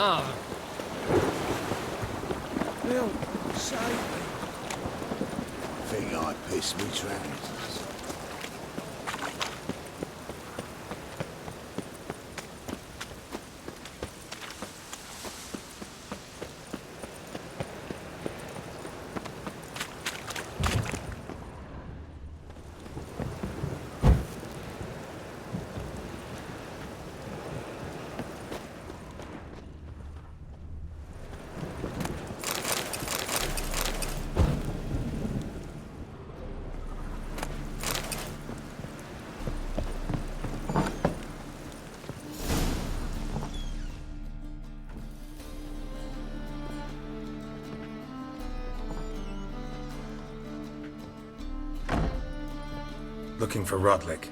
Well, save me. Think I pissed me trousers. Looking for Rodlick.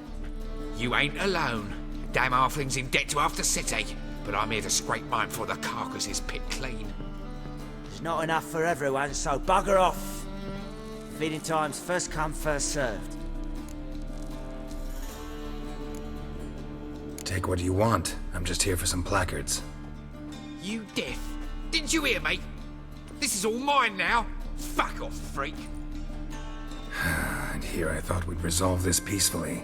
You ain't alone. Damn halfling's in debt to half the city, but I'm here to scrape mine before the carcass is picked clean. There's not enough for everyone, so bugger off. Feeding time's first come, first served. Take what you want. I'm just here for some placards. You deaf? Didn't you hear me? This is all mine now. Fuck off, freak. And here I thought we'd resolve this peacefully.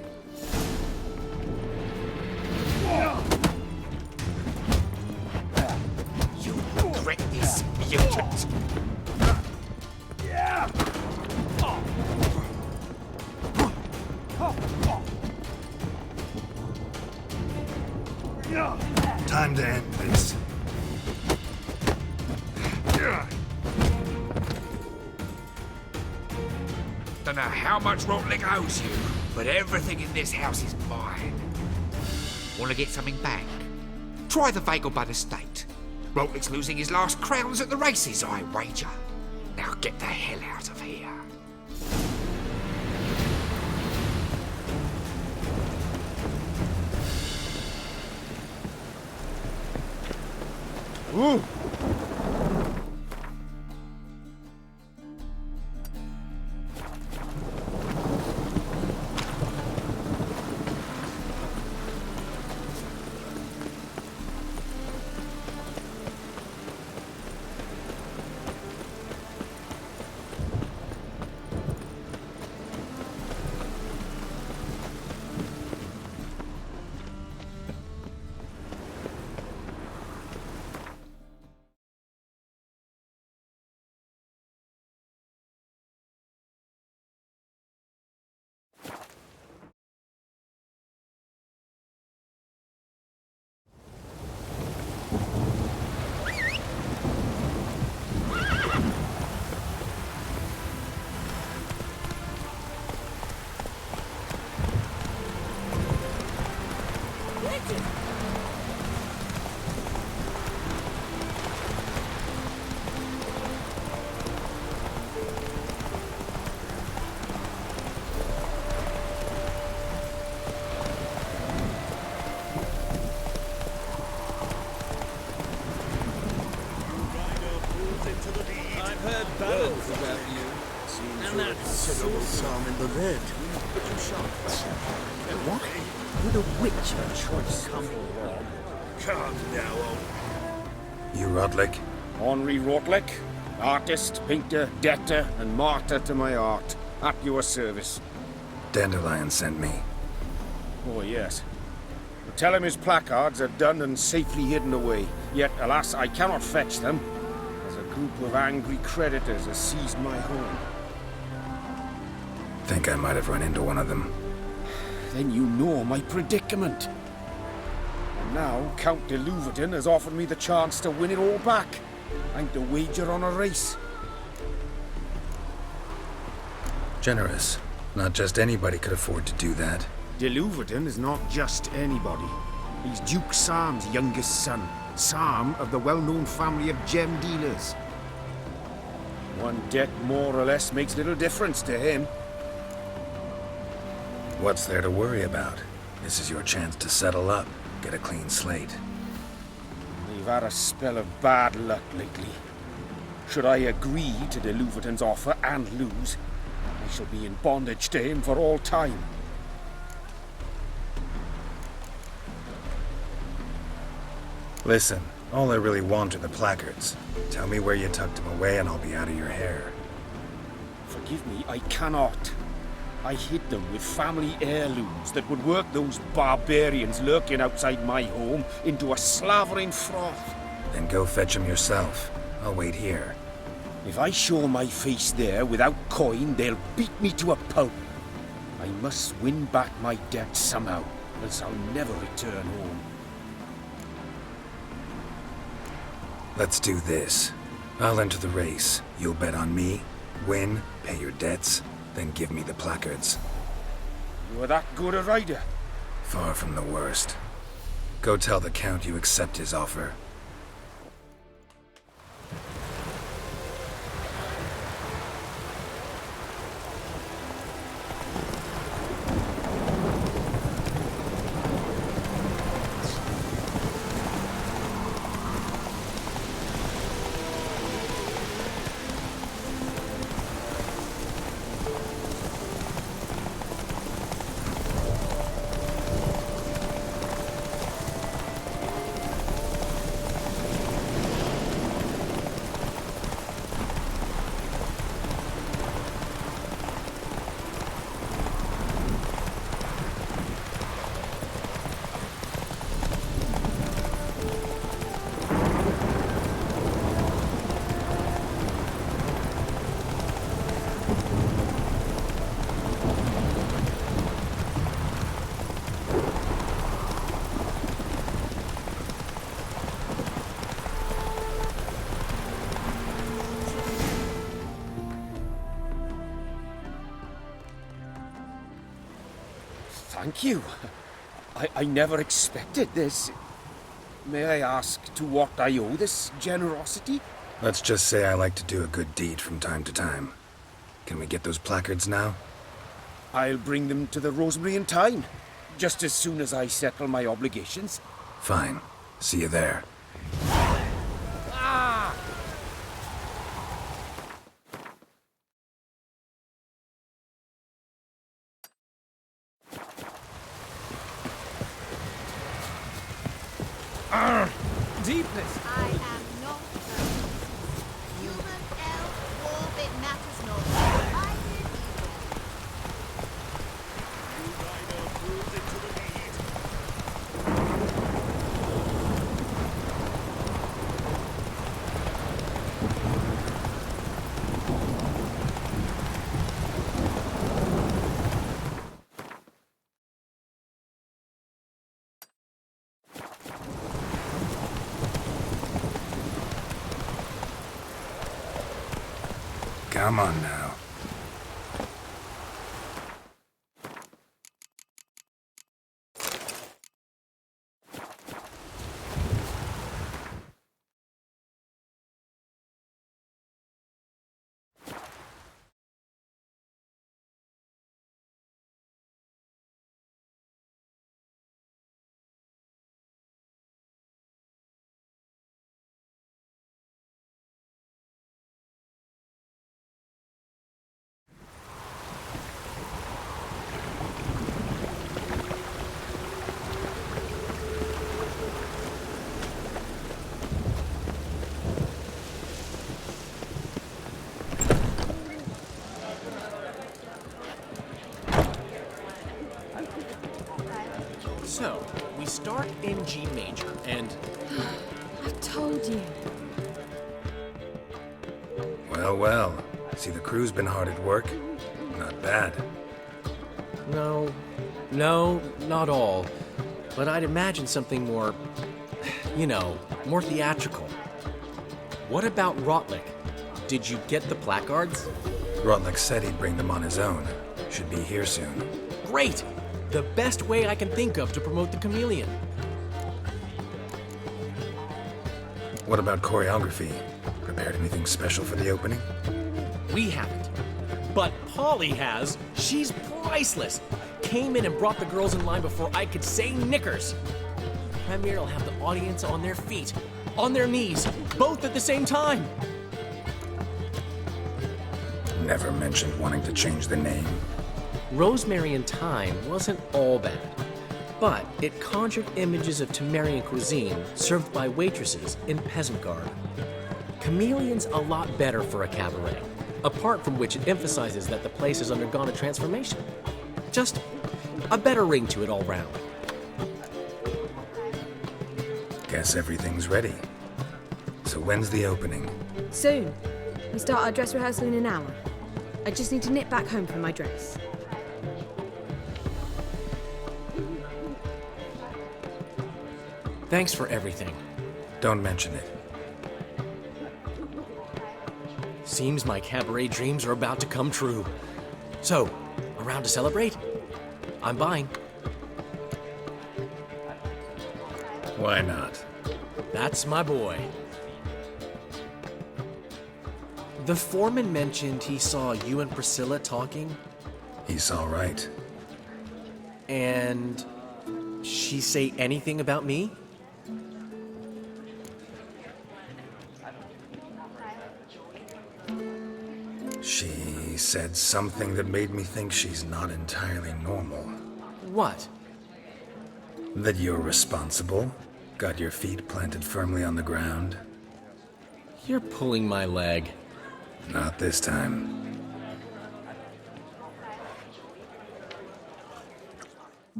You'll regret this, mutant. Time to end this. Don't know how much Rotlick owes you, but everything in this house is mine. Want to get something back? Try the Vagelbud estate. Rotlick's losing his last crowns at the races, I wager. Now get the hell out of here. Ooh. You Rodlick? Henri Rotlick, artist, painter, debtor, and martyr to my art. At your service. Dandelion sent me. Oh, yes. But tell him his placards are done and safely hidden away. Yet, alas, I cannot fetch them, as a group of angry creditors has seized my home. Think I might have run into one of them. Then you know my predicament. And now, Count de Louverton has offered me the chance to win it all back. I'm to wager on a race. Generous. Not just anybody could afford to do that. De Louverton is not just anybody. He's Duke Sam's youngest son. Sam of the well-known family of gem dealers. One debt more or less makes little difference to him. What's there to worry about? This is your chance to settle up, get a clean slate. We've had a spell of bad luck lately. Should I agree to de Louverton's offer and lose, I shall be in bondage to him for all time. Listen, All I really want are the placards. Tell me where you tucked them away and I'll be out of your hair. Forgive me, I cannot. I hid them with family heirlooms that would work those barbarians lurking outside my home into a slavering froth. Then go fetch them yourself. I'll wait here. If I show my face there without coin, they'll beat me to a pulp. I must win back my debt somehow, else I'll never return home. Let's do this. I'll enter the race. You'll bet on me, win, pay your debts, then give me the placards. You are that good a rider? Far from the worst. Go tell the Count you accept his offer. Thank you. I never expected this. May I ask to what I owe this generosity? Let's just say I like to do a good deed from time to time. Can we get those placards now? I'll bring them to the Rosemary in time, just as soon as I settle my obligations. Fine. See you there. Ah! Deepness! I am not human, elf, wolf, it matters not. I live evil. Come on now. So, we start in G major, and I told you. Well, well. See, the crew's been hard at work. Not bad. no, not all. But I'd imagine something more, more theatrical. What about Rotlick? Did you get the placards? Rotlick said he'd bring them on his own. Should be here soon. Great! The best way I can think of to promote the chameleon. What about choreography? Prepared anything special for the opening? We haven't. But Polly has. She's priceless. Came in and brought the girls in line before I could say knickers. Premiere will have the audience on their feet, on their knees, both at the same time. Never mentioned wanting to change the name. Rosemary in Time wasn't all bad. but it conjured images of Temerian cuisine served by waitresses in peasant garb. Chameleon's a lot better for a cabaret, apart from which it emphasizes that the place has undergone a transformation. Just a better ring to it all round. Guess everything's ready. So when's the opening? Soon. We start our dress rehearsal in an hour. I just need to nip back home for my dress. Thanks for everything. Don't mention it. Seems my cabaret dreams are about to come true. So, around to celebrate? I'm buying. Why not? That's my boy. The foreman mentioned he saw you and Priscilla talking, He's all right. and she say anything about me? She said something that made me think she's not entirely normal. What? That you're responsible, got your feet planted firmly on the ground. You're pulling my leg. Not this time.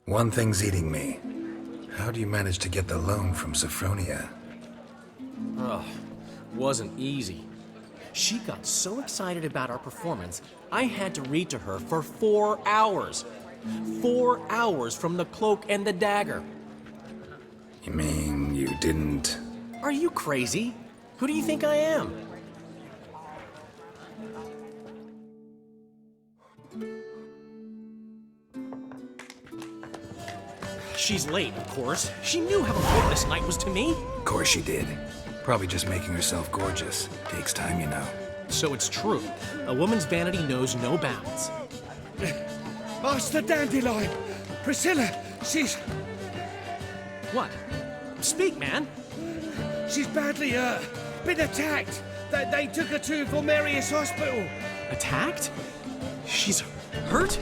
One thing's eating me. How do you manage to get the loan from Sophronia? Ugh, wasn't easy. She got so excited about our performance, I had to read to her for 4 hours. 4 hours from the Cloak and the Dagger. You mean you didn't... Are you crazy? Who do you think I am? She's late, of course. She knew how important this night was to me. Of course she did. Probably just making herself gorgeous. Takes time, you know. So it's true. A woman's vanity knows no bounds. Master Dandelion! Priscilla, she's... What? Speak, man. she's badly, been attacked. They took her to Vulmerius Hospital. Attacked? She's hurt?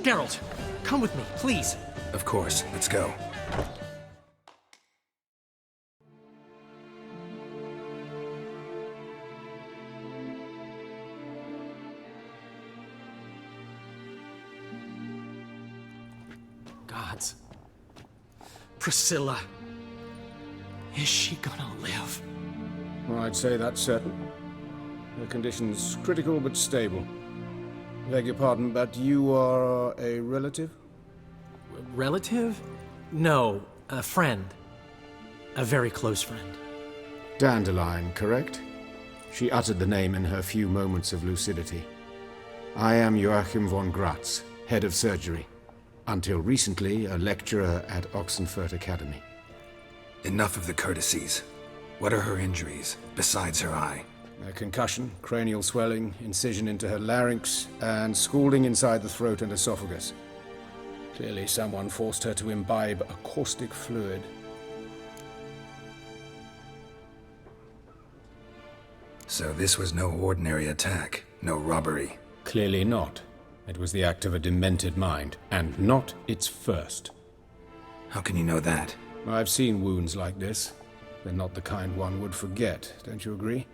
Geralt, come with me, please. Of course, let's go. Gods. Priscilla. Is she gonna live? Well, I'd say that's certain. Her condition's critical but stable. Beg your pardon, but you are a relative? Relative? No, a friend. A very close friend. Dandelion, correct? She uttered the name in her few moments of lucidity. I am Joachim von Gratz, head of surgery. Until recently, a lecturer at Oxenfurt Academy. Enough of the courtesies. What are her injuries, besides her eye? A concussion, cranial swelling, incision into her larynx, and scalding inside the throat and esophagus. Clearly someone forced her to imbibe a caustic fluid. So this was no ordinary attack, no robbery. Clearly not. It was the act of a demented mind, and not its first. How can you know that? I've seen wounds like this. They're not the kind one would forget, don't you agree?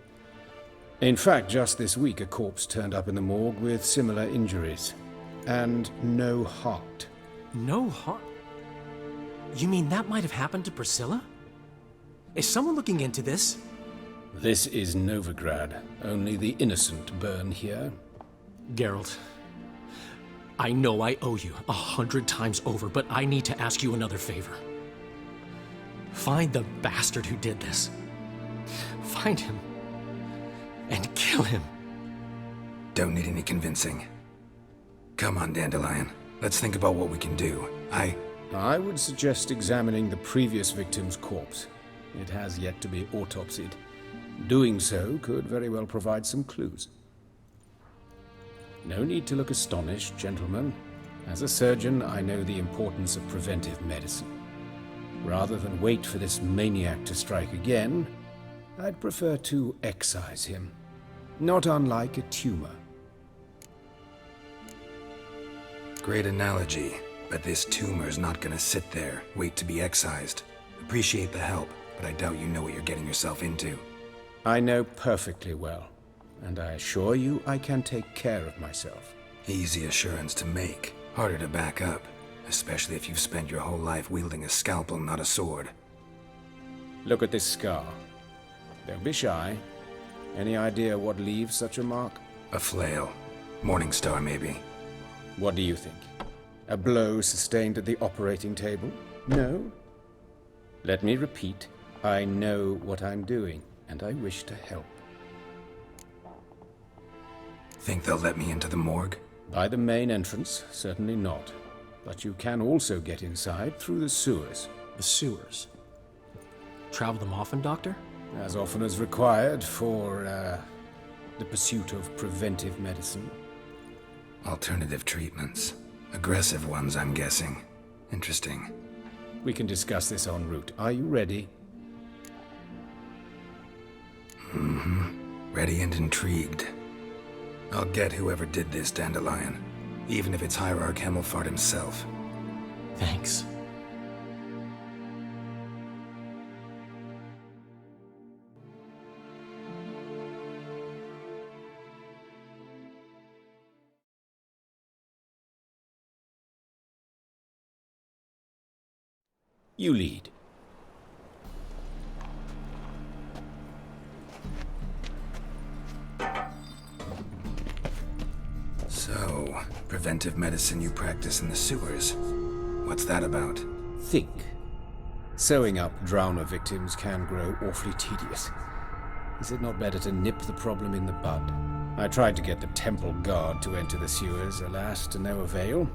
In fact, just this week a corpse turned up in the morgue with similar injuries. And no heart. No heart? You mean that might have happened to Priscilla? Is someone looking into this? This is Novigrad. Only the innocent burn here. Geralt, I know I owe you 100 times over, but I need to ask you another favor. Find the bastard who did this. Find him. And kill him. Don't need any convincing. Come on, Dandelion. Let's think about what we can do. I would suggest examining the previous victim's corpse. It has yet to be autopsied. Doing so could very well provide some clues. No need to look astonished, gentlemen. As a surgeon, I know the importance of preventive medicine. Rather than wait for this maniac to strike again, I'd prefer to excise him. Not unlike a tumor. Great analogy, but this tumor's not gonna sit there, wait to be excised. Appreciate the help, but I doubt you know what you're getting yourself into. I know perfectly well, and I assure you I can take care of myself. Easy assurance to make, harder to back up, especially if you've spent your whole life wielding a scalpel, not a sword. Look at this scar. Don't be shy. Any idea what leaves such a mark? A flail. Morningstar, maybe. What do you think? A blow sustained at the operating table? No? Let me repeat. I know what I'm doing, and I wish to help. Think they'll let me into the morgue? By the main entrance, certainly not. But you can also get inside through the sewers. The sewers. Travel them often, Doctor? As often as required for, the pursuit of preventive medicine. Alternative treatments. Aggressive ones, I'm guessing. Interesting. We can discuss this en route. Are you ready? Ready and intrigued. I'll get whoever did this, Dandelion. Even if it's Hierarch Hemmelfart himself. Thanks. You lead. So, preventive medicine you practice in the sewers. What's that about? Think. Sewing up drowner victims can grow awfully tedious. Is it not better to nip the problem in the bud? I tried to get the temple guard to enter the sewers, alas, to no avail.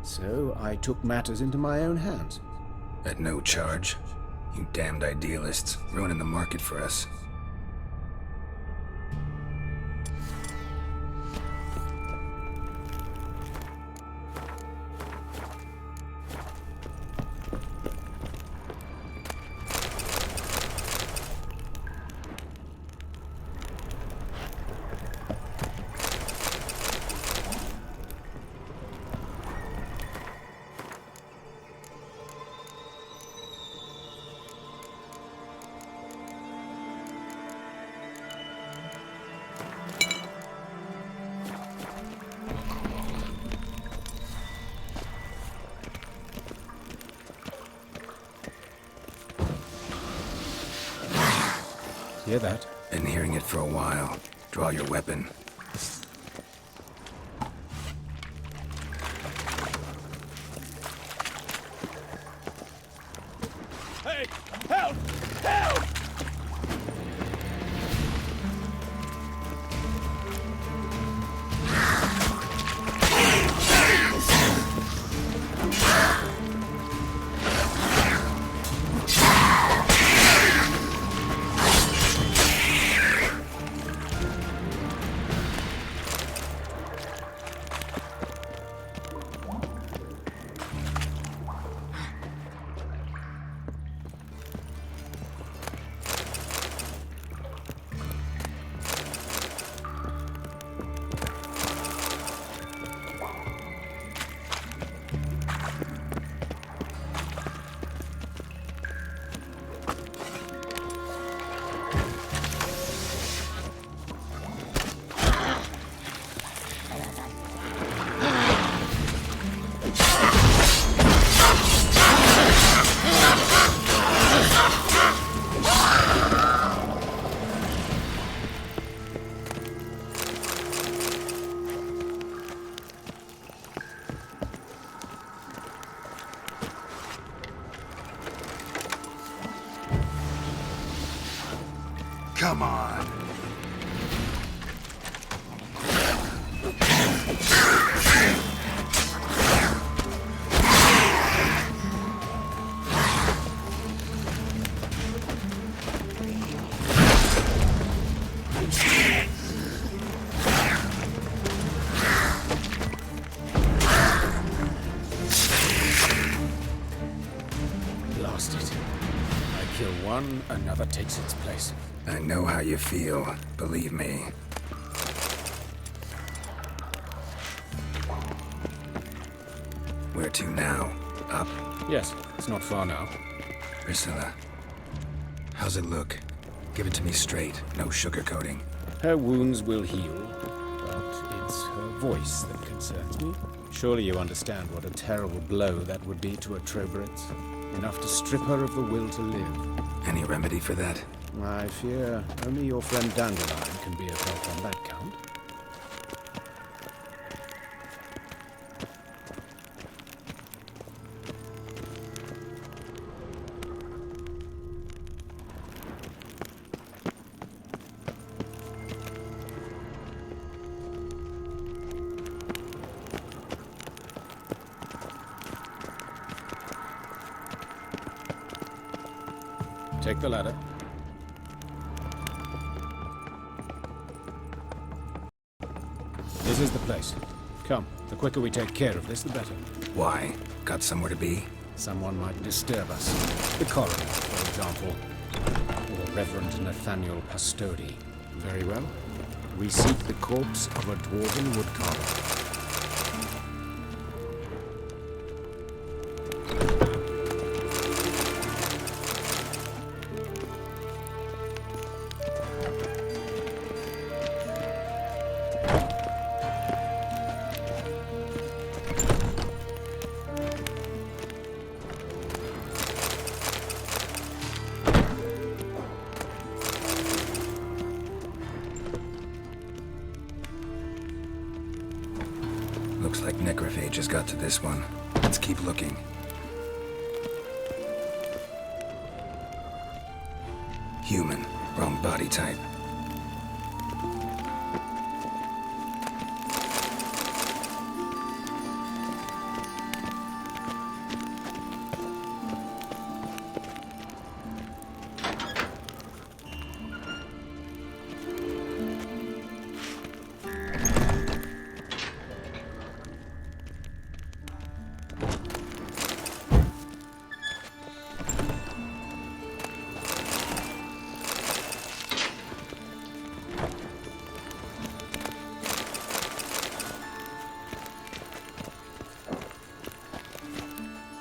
So I took matters into my own hands. At no charge? You damned idealists, ruining the market for us. Hear that? Been hearing it for a while. Draw your weapon. Hey! Help! Help! Come on. Blast it. I kill one, another takes its place. I know how you feel, believe me. Where to now? Up? Yes, it's not far now. Priscilla. How's it look? Give it to me straight, no sugarcoating. Her wounds will heal, but it's her voice that concerns me. Surely you understand what a terrible blow that would be to a Trobritz. Enough to strip her of the will to live. Any remedy for that? I fear only your friend Dandelion can be of help on that count. Take the ladder. This is the place. Come, the quicker we take care of this, the better. Why? Got somewhere to be? Someone might disturb us. The coroner, for example. Or Reverend Nathaniel Pastodi. Very well. We seek the corpse of a dwarven woodcarver. Looks like necrophage has got to this one. Let's keep looking. Human. Wrong body type.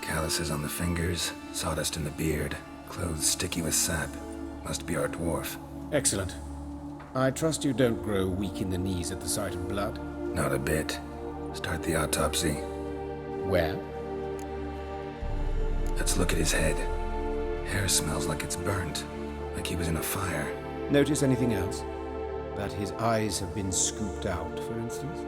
Calluses on the fingers, sawdust in the beard, clothes sticky with sap. Must be our dwarf. Excellent. I trust you don't grow weak in the knees at the sight of blood. Not a bit. Start the autopsy. Where? Let's look at his head. Hair smells like it's burnt, like he was in a fire. Notice anything else? That his eyes have been scooped out, for instance?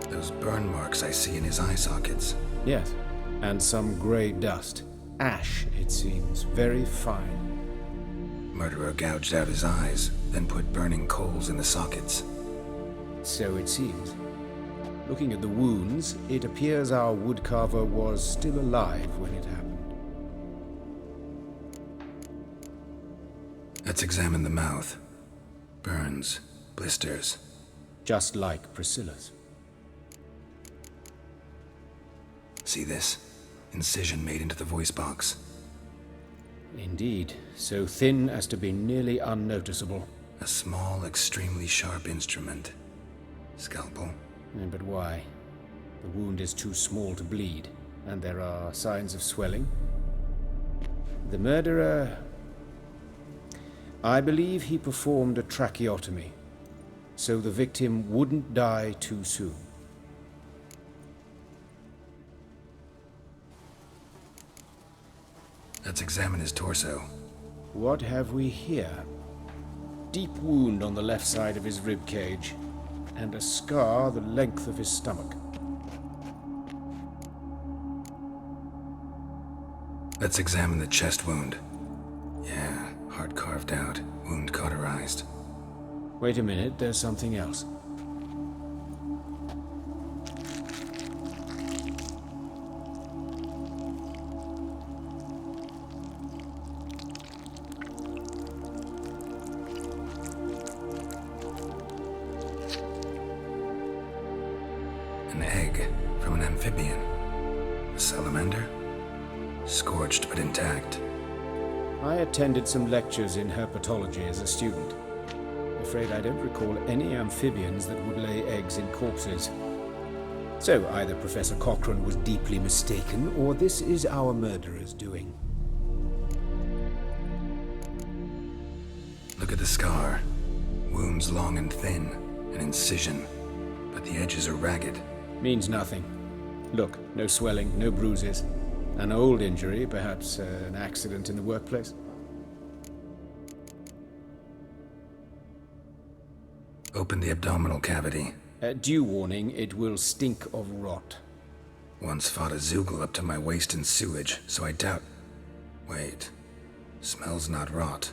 Those burn marks I see in his eye sockets. Yes, and some grey dust. Ash, it seems. Very fine. Murderer gouged out his eyes, then put burning coals in the sockets. So it seems. Looking at the wounds, it appears our woodcarver was still alive when it happened. Let's examine the mouth. Burns, blisters. Just like Priscilla's. See this? Incision made into the voice box. Indeed, so thin as to be nearly unnoticeable. A small, extremely sharp instrument. Scalpel. But why? The wound is too small to bleed, and there are signs of swelling. The murderer... I believe he performed a tracheotomy, so the victim wouldn't die too soon. Let's examine his torso. What have we here? Deep wound on the left side of his rib cage, and a scar the length of his stomach. Let's examine the chest wound. Yeah, heart carved out, wound cauterized. Wait a minute, there's something else. An egg from an amphibian. A salamander? Scorched but intact. I attended some lectures in herpetology as a student. A afraid I don't recall any amphibians that would lay eggs in corpses. So either Professor Cochrane was deeply mistaken, or this is our murderer's doing. Look at the scar. Wounds long and thin, an incision, but the edges are ragged. Means nothing. Look, no swelling, no bruises. An old injury, perhaps an accident in the workplace. Open the abdominal cavity. Due warning, it will stink of rot. Once fought a Zoogle up to my waist in sewage, so I doubt... Wait. Smells not rot.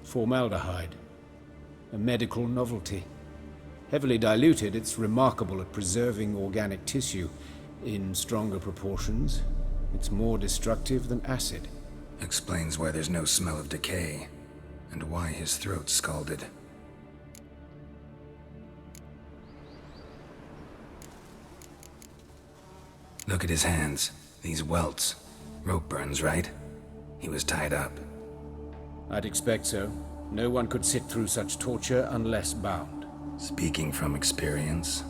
Formaldehyde. A medical novelty. Heavily diluted, it's remarkable at preserving organic tissue. In stronger proportions, it's more destructive than acid. Explains why there's no smell of decay, and why his throat's scalded. Look at his hands. These welts. Rope burns, right? He was tied up. I'd expect so. No one could sit through such torture unless bound. Speaking from experience?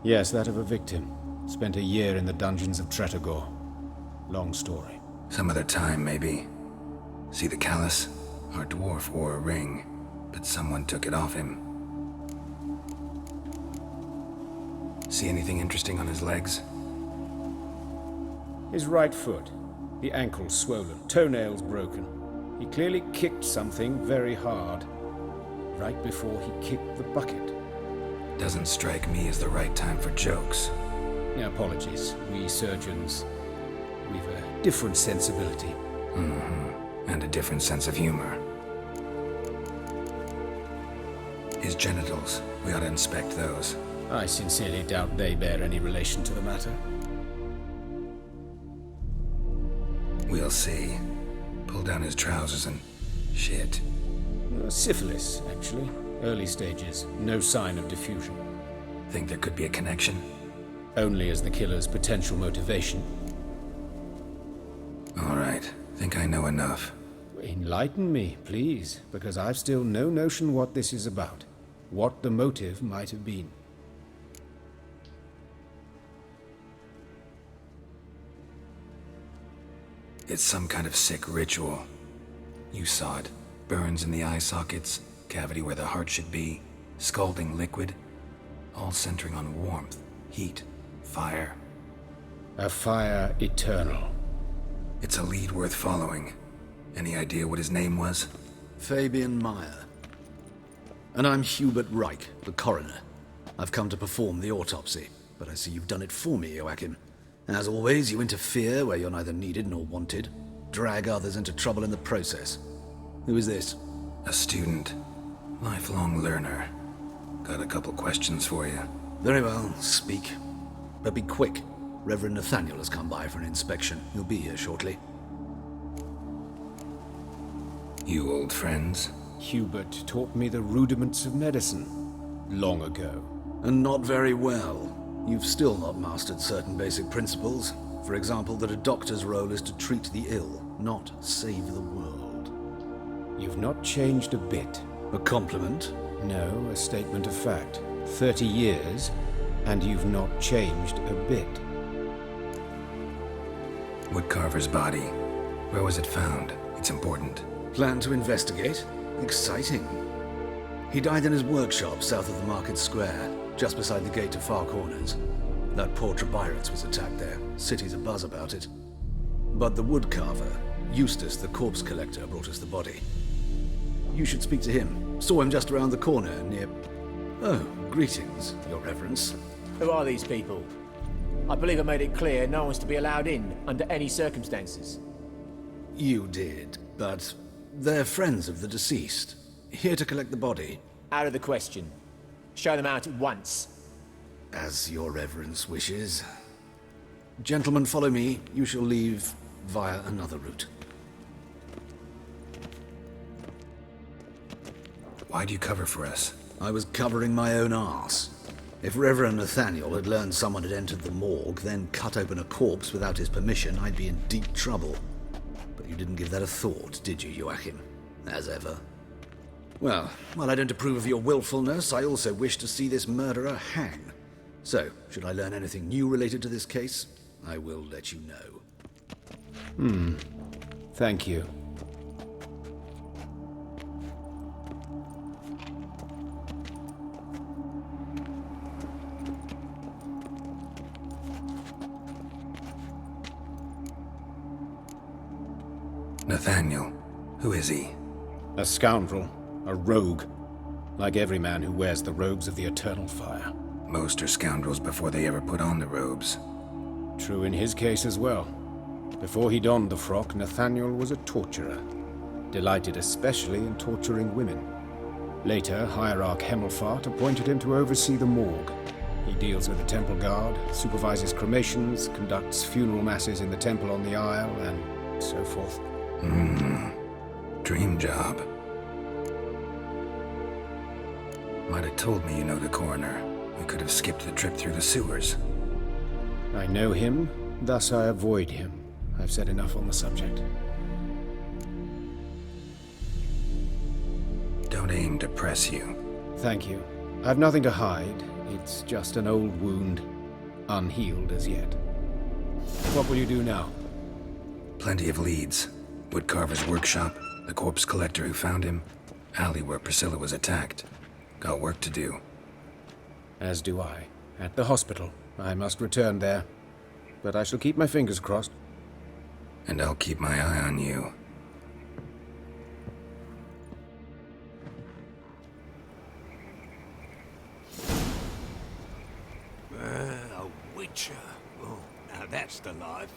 Yes, that of a victim. Spent a year in the dungeons of Tretogor. Long story. Some other time, maybe. See the callus? Our dwarf wore a ring, but someone took it off him. See anything interesting on his legs? His right foot. The ankle swollen, toenails broken. He clearly kicked something very hard. Right before he kicked the bucket. Doesn't strike me as the right time for jokes. Apologies. We surgeons, we've a different sensibility. And a different sense of humor. His genitals, we ought to inspect those. I sincerely doubt they bear any relation to the matter. We'll see. Pull down his trousers and... shit. Syphilis, actually. Early stages. No sign of diffusion. Think there could be a connection? Only as the killer's potential motivation. All right. Think I know enough. Enlighten me, please, because I've still no notion what this is about. What the motive might have been. It's some kind of sick ritual. You saw it. Burns in the eye sockets, cavity where the heart should be, scalding liquid, all centering on warmth, heat, fire. A fire eternal. It's a lead worth following. Any idea what his name was? Fabian Meyer. And I'm Hubert Reich, the coroner. I've come to perform the autopsy, but I see you've done it for me, Joachim. As always, you interfere where you're neither needed nor wanted. Drag others into trouble in the process. Who is this? A student. Lifelong learner. Got a couple questions for you. Very well, speak. But be quick. Reverend Nathaniel has come by for an inspection. He'll be here shortly. You old friends? Hubert taught me the rudiments of medicine. Long ago. And not very well. You've still not mastered certain basic principles. For example, that a doctor's role is to treat the ill, not save the world. You've not changed a bit. A compliment? No, a statement of fact. 30 years, and you've not changed a bit. Woodcarver's body. Where was it found? It's important. Plan to investigate? Exciting. He died in his workshop south of the market square, just beside the gate to Far Corners. That poor Trebirates was attacked there. City's abuzz about it. But the woodcarver, Eustace the corpse collector, brought us the body. You should speak to him. Saw him just around the corner near... Oh, greetings, Your Reverence. Who are these people? I believe I made it clear no one's to be allowed in under any circumstances. You did, but they're friends of the deceased. Here to collect the body. Out of the question. Show them out at once. As Your Reverence wishes. Gentlemen, follow me. You shall leave via another route. Why'd you cover for us? I was covering my own arse. If Reverend Nathaniel had learned someone had entered the morgue, then cut open a corpse without his permission, I'd be in deep trouble. But you didn't give that a thought, did you, Joachim? As ever. Well, while I don't approve of your willfulness, I also wish to see this murderer hang. So, should I learn anything new related to this case, I will let you know. Thank you. Nathaniel, who is he? A scoundrel, a rogue, like every man who wears the robes of the Eternal Fire. Most are scoundrels before they ever put on the robes. True in his case as well. Before he donned the frock, Nathaniel was a torturer, delighted especially in torturing women. Later, Hierarch Hemmelfart appointed him to oversee the morgue. He deals with the temple guard, supervises cremations, conducts funeral masses in the temple on the Isle, and so forth. Dream job. Might have told me you know the coroner. We could have skipped the trip through the sewers. I know him, thus I avoid him. I've said enough on the subject. Don't aim to press you. Thank you. I've nothing to hide. It's just an old wound, unhealed as yet. What will you do now? Plenty of leads. Woodcarver's workshop, the corpse collector who found him, alley where Priscilla was attacked. Got work to do. As do I. At the hospital. I must return there. But I shall keep my fingers crossed. And I'll keep my eye on you. A witcher. Oh, now that's the life.